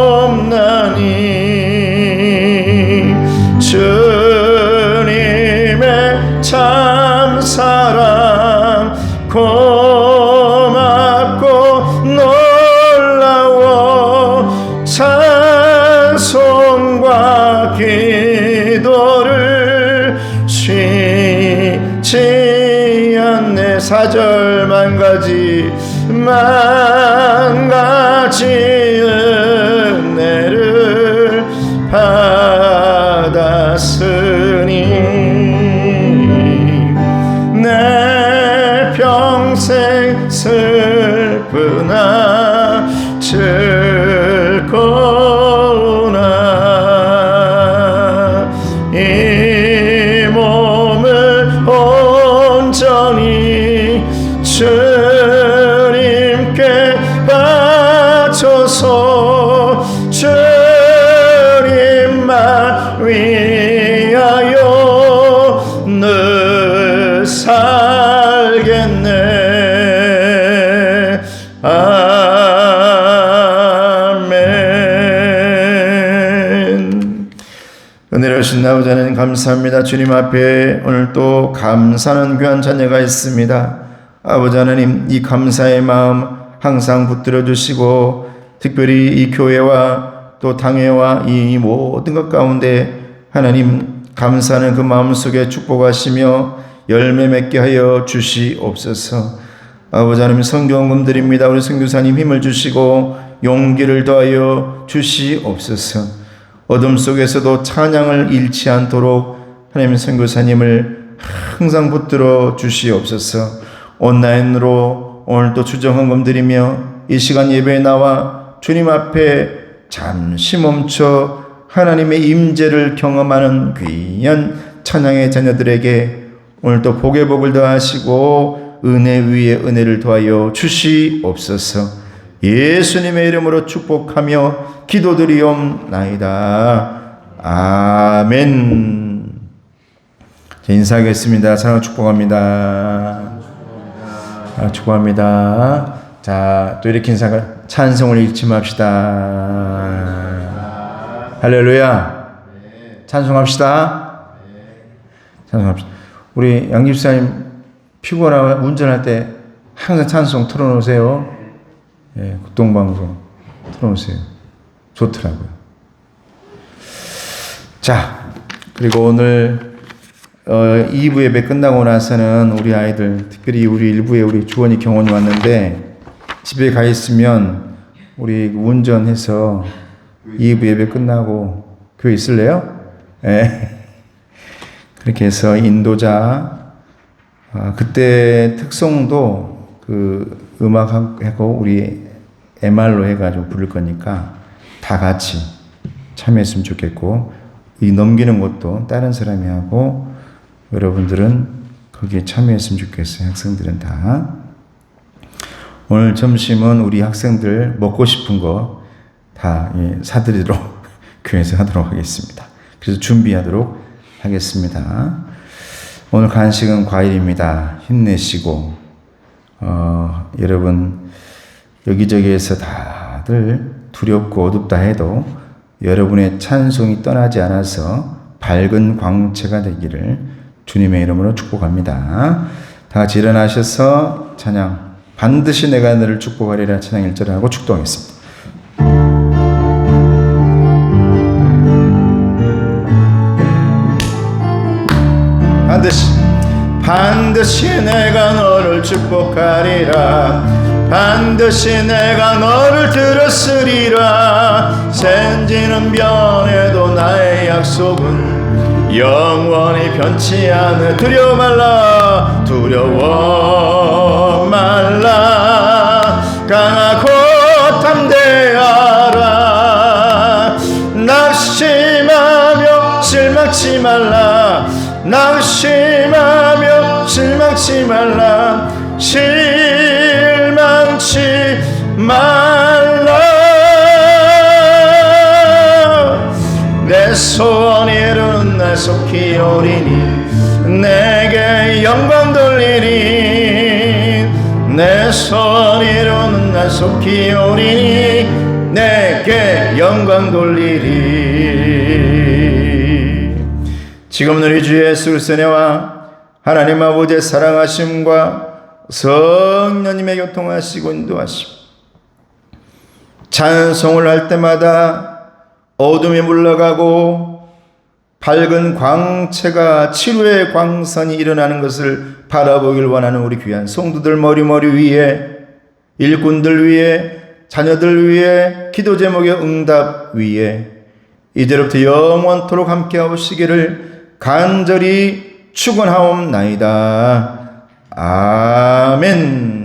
[SPEAKER 1] 없나니. 주님의 참사랑 고맙고 놀라워 찬송과 기도를 쉬지 않네. 4절만 가지 은혜를 받았으니 내 평생 슬프나 즐거우나 이 몸을 온전히 주님께 바쳐서 주님만 위하여 늘 살겠네. 아멘. 은혜로우신 아버지 하나님 감사합니다. 주님 앞에 오늘 또 감사하는 귀한 자녀가 있습니다. 아버지 하나님 이 감사의 마음 항상 붙들어 주시고 특별히 이 교회와 또 당회와 이 모든 것 가운데 하나님 감사하는 그 마음 속에 축복하시며 열매 맺게 하여 주시옵소서. 아버지 하나님 성경금 드립니다. 우리 선교사님 힘을 주시고 용기를 더하여 주시옵소서. 어둠 속에서도 찬양을 잃지 않도록 하나님 선교사님을 항상 붙들어 주시옵소서. 온라인으로 오늘 또 주정헌금 드리며 이 시간 예배에 나와 주님 앞에 잠시 멈춰 하나님의 임재를 경험하는 귀한 찬양의 자녀들에게 오늘 또 복의 복을 더하시고 은혜 위에 은혜를 더하여 주시옵소서. 예수님의 이름으로 축복하며 기도드리옵나이다. 아멘. 자, 인사하겠습니다. 사랑을 축복합니다. 축복합니다. 자, 또 이렇게 인사가 찬송을 읽지 맙시다. 할렐루야. 찬송합시다. 찬송합시다. 우리 양집사님 피곤하고 운전할 때 항상 찬송 틀어놓으세요. 예, 국동방송 틀어놓으세요. 좋더라고요. 자, 그리고 오늘 2부 예배 끝나고 나서는 우리 아이들, 특별히 우리 일부에 우리 주원이 경원이 왔는데 집에 가 있으면 우리 운전해서 2부 예배 끝나고 교회 있을래요? 예. 그렇게 해서 인도자 그때 특송도 그 음악하고 우리 MR로 해가지고 부를 거니까 다 같이 참여했으면 좋겠고, 이 넘기는 것도 다른 사람이 하고 여러분들은 거기에 참여했으면 좋겠어요. 학생들은 다. 오늘 점심은 우리 학생들 먹고 싶은 거 다 사드리도록 교회에서 하도록 하겠습니다. 그래서 준비하도록 하겠습니다. 오늘 간식은 과일입니다. 힘내시고 여러분 여기저기에서 다들 두렵고 어둡다 해도 여러분의 찬송이 떠나지 않아서 밝은 광채가 되기를 주님의 이름으로 축복합니다. 다 같이 일어나셔서 찬양 반드시 내가 너를 축복하리라 찬양 1절을 하고 축도하겠습니다. 반드시 내가 너를 축복하리라. 반드시 내가 너를 들었으리라. 생지는 변해도 나의 약속은 영원히 변치 않으. 두려워 말라, 두려워 말라. 강하고 담대하라. 낙심하며 실망치 말라. 낙심하며 실망치 말라. 실망치 말라. 내 소원이 이루는 날 속히 오리니 내게 영광 돌리니. 내 소원이 이루는 날 속히 오리니 내게 영광 돌리리. 지금 우리 주 예수 그리스도의 은혜와 하나님 아버지의 사랑하심과 성령님의 교통하시고 인도하심, 찬송을 할 때마다 어둠이 물러가고 밝은 광채가 치료의 광선이 일어나는 것을 바라보길 원하는 우리 귀한 성도들 머리 위에, 일꾼들 위에, 자녀들 위에, 기도 제목의 응답 위에 이제로부터 영원토록 함께 하시기를 간절히 축원하옵나이다. 아멘.